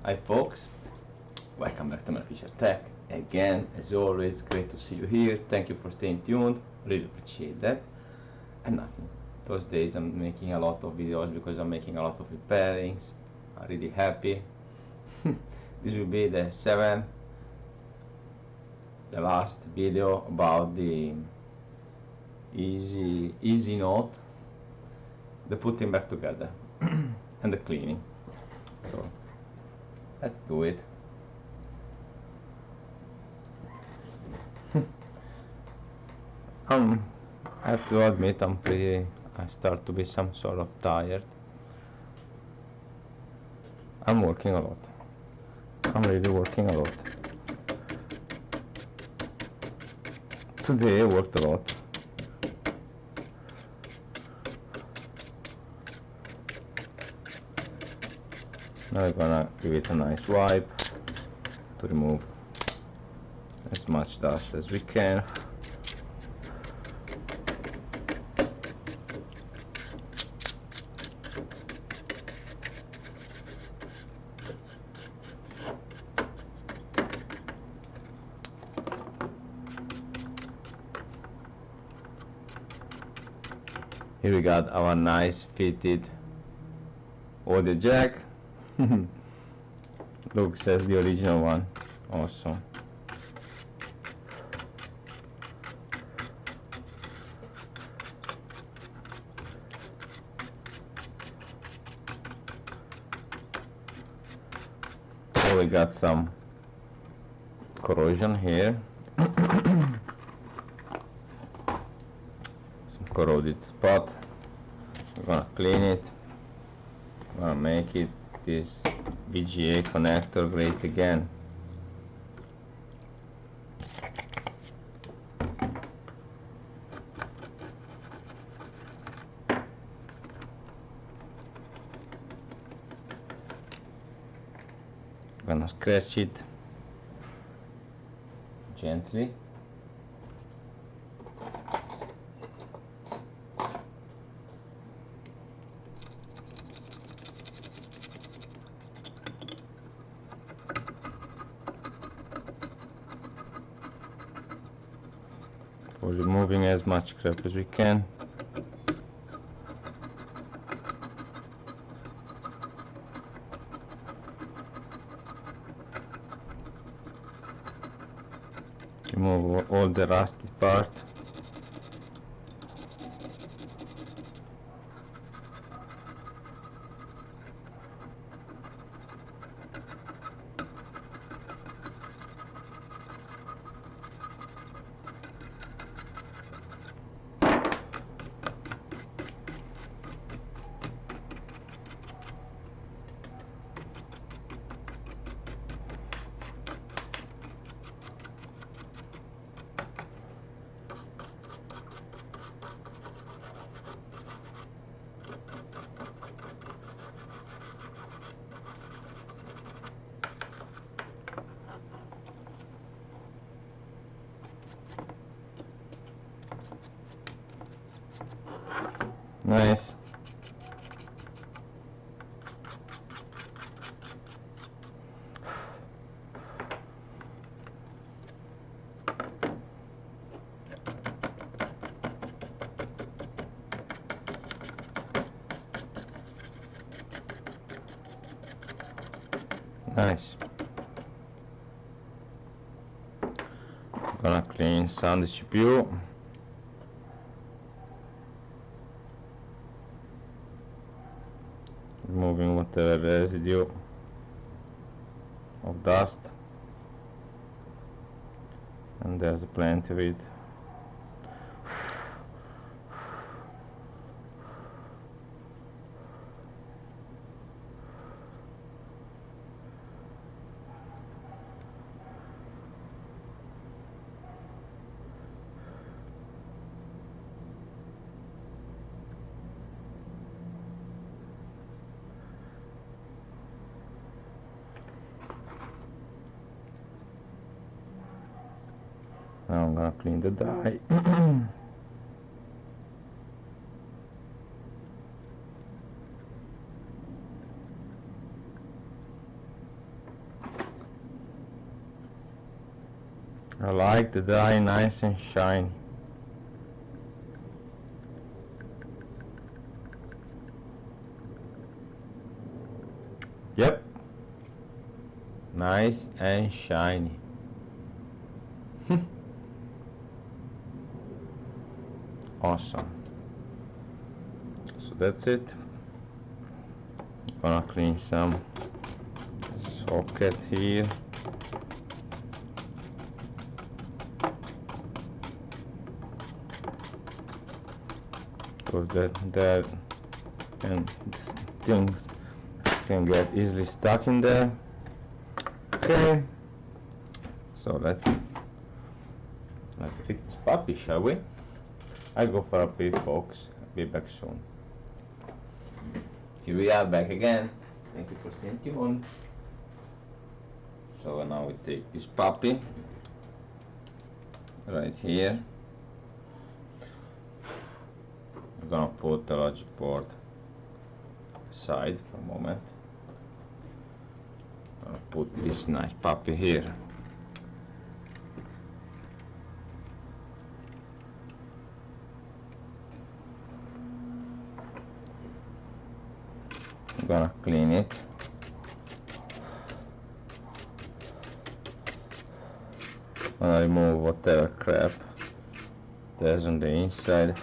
Hi folks, welcome back to my Fisher Tech. Again, as always, great to see you here. Thank you for staying tuned, really appreciate that. And nothing, those days I'm making a lot of videos because I'm making a lot of repairings. I'm really happy. This will be the last video about the Easynote, the putting back together and the cleaning. So let's do it. I have to admit I start to be some sort of tired. I'm working a lot. I'm really working a lot. Today I worked a lot. Now I'm gonna give it a nice wipe to remove as much dust as we can. Here we got our nice fitted audio jack. Looks as the original one. Awesome. So we got some corrosion here. Some corroded spot. We're gonna clean it. We're gonna make it this VGA connector great again. Gonna scratch it gently. For removing as much crap as we can. Remove all the rusty part. Nice. Nice. Gonna clean some the CPU. Removing whatever residue of dust, and there's plenty of it. Now I'm gonna clean the die. I like the dye nice and shiny. Yep, nice and shiny. Awesome. So that's it. Gonna clean some socket here. Because that and things can get easily stuck in there. Okay. So let's fix this puppy, shall we? I'll go for a pee, folks. I'll be back soon. Here we are back again. Thank you for staying tuned. So now we take this puppy right here. We're gonna put the logic board aside for a moment. I'll put this nice puppy here. I'm gonna clean it. I'm gonna remove whatever crap there's on the inside.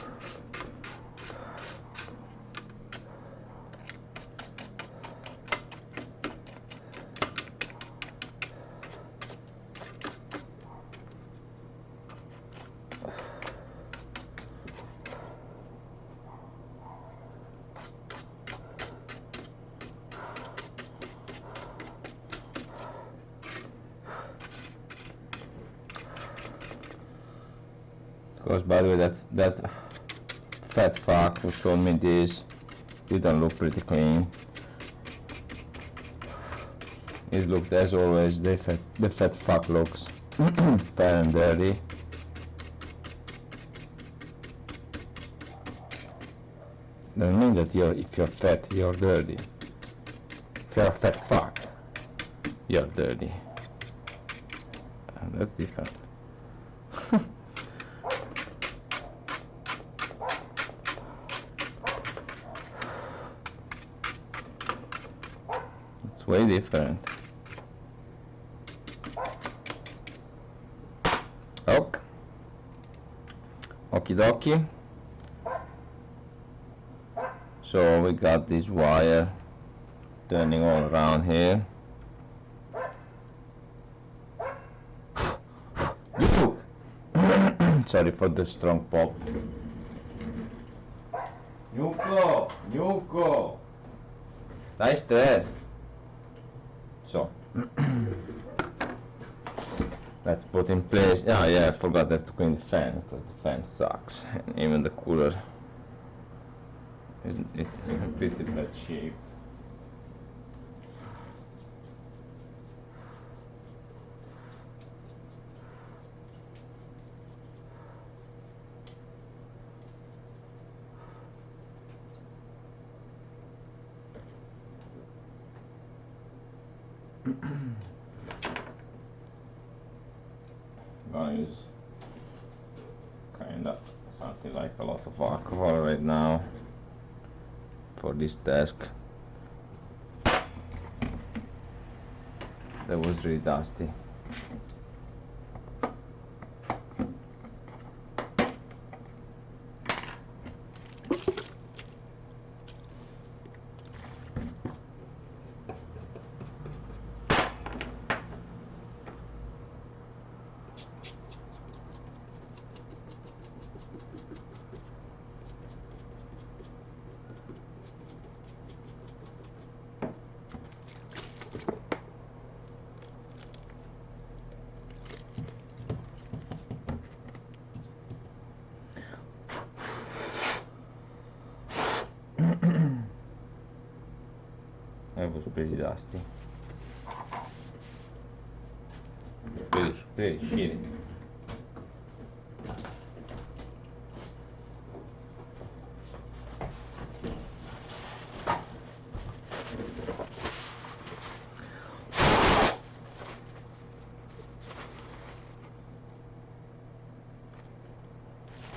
Because by the way, that fat fuck who showed me this didn't look pretty clean. It looked, as always, the fat fuck looks fat and dirty. Doesn't mean that if you're fat, you're dirty. If you're a fat fuck, you're dirty. That's different. It's way different. Ok. Okie dokie. So we got this wire turning all around here. Sorry for the strong pop. Nuko! Dai stress! So, let's put in place. Yeah, I forgot that to clean the fan because the fan sucks. And even the cooler it's pretty bad shape. Gonna use kinda something like a lot of alcohol right now for this desk. That was really dusty. It was pretty dusty. Pretty shitty.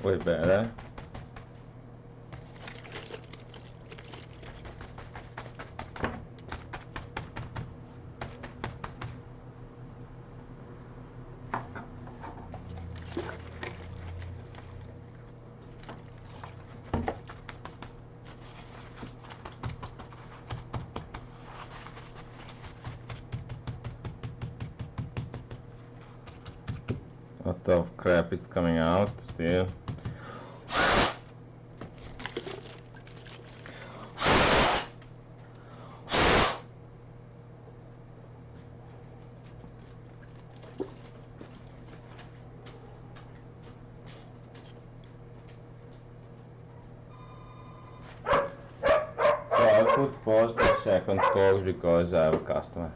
way better. Lot of crap is coming out still. So I'll put pause for a second, folks, because I have a customer.